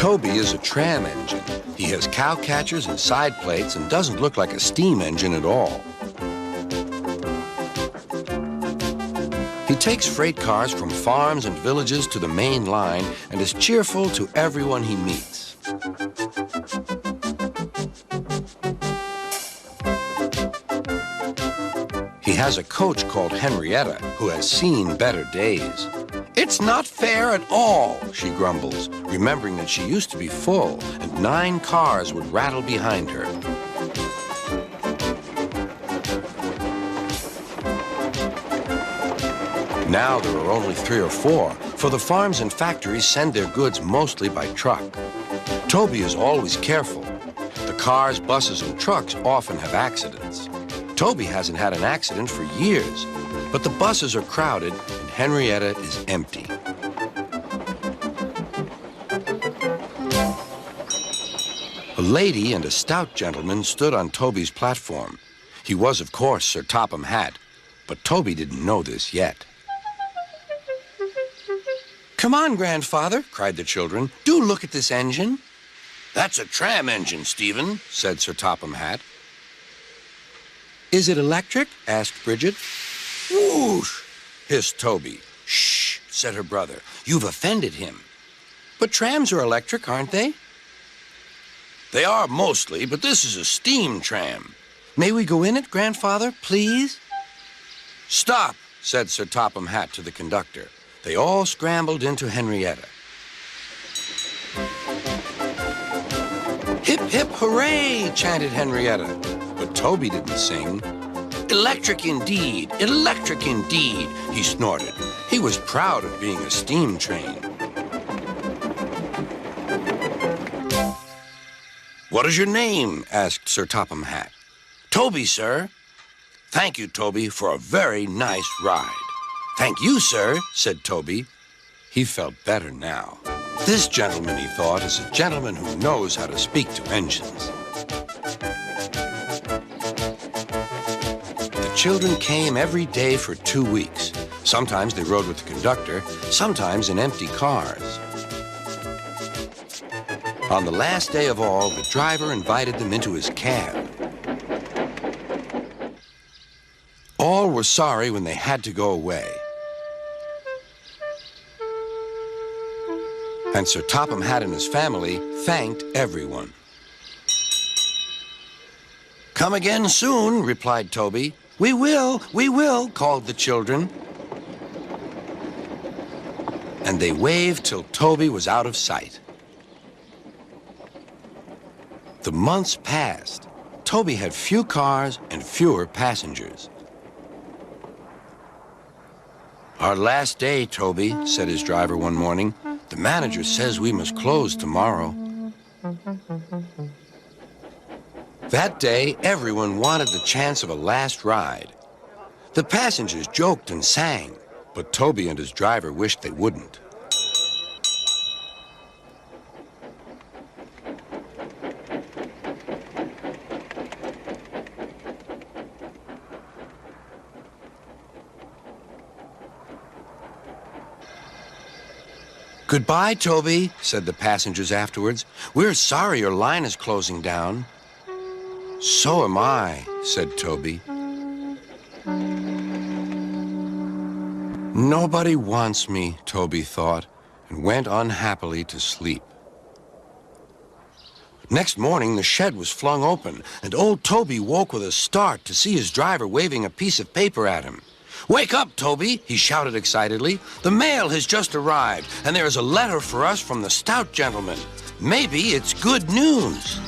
Toby is a tram engine. He has cow catchers and side plates and doesn't look like a steam engine at all. He takes freight cars from farms and villages to the main line and is cheerful to everyone he meets. He has a coach called Henrietta who has seen better days. "It's not fair at all," she grumbles, remembering that she used to be full and 9 cars would rattle behind her. Now there are only 3 or 4, for the farms and factories send their goods mostly by truck. Toby is always careful. The cars, buses, and trucks often have accidents. Toby hasn't had an accident for years, but the buses are crowded and Henrietta is empty. A lady and a stout gentleman stood on Toby's platform. He was, of course, Sir Topham Hatt, but Toby didn't know this yet. "Come on, grandfather," cried the children. "Do look at this engine." "That's a tram engine, Stephen," said Sir Topham Hatt. "Is it electric?" asked Bridget. "Whoosh!" hissed Toby. "Shh," said her brother. "You've offended him." "But trams are electric, aren't they?" "They are mostly, but this is a steam tram." "May we go in it, grandfather, please?" "Stop," said Sir Topham Hatt to the conductor. They all scrambled into Henrietta. "Hip, hip, hooray!" chanted Henrietta. But Toby didn't sing. "Electric indeed, electric indeed," he snorted. He was proud of being a steam train. "What is your name?" asked Sir Topham Hatt. "Toby, sir." "Thank you, Toby, for a very nice ride." "Thank you, sir," said Toby. He felt better now. This gentleman, he thought, is a gentleman who knows how to speak to engines. The children came every day for 2 weeks. Sometimes they rode with the conductor, sometimes in empty cars. On the last day of all, the driver invited them into his cab. All were sorry when they had to go away. And Sir Topham Hatt and his family thanked everyone. "Come again soon," replied Toby. We will," called the children. And they waved till Toby was out of sight. The months passed. Toby had few cars and fewer passengers. "Our last day, Toby," said his driver one morning. "The manager says we must close tomorrow." That day, everyone wanted the chance of a last ride. The passengers joked and sang, but Toby and his driver wished they wouldn't. "Goodbye, Toby," said the passengers afterwards. "We're sorry your line is closing down." "So am I," said Toby. Nobody wants me, Toby thought, and went unhappily to sleep. Next morning, the shed was flung open, and old Toby woke with a start to see his driver waving a piece of paper at him. "Wake up, Toby," he shouted excitedly. "The mail has just arrived, and there is a letter for us from the stout gentleman. Maybe it's good news."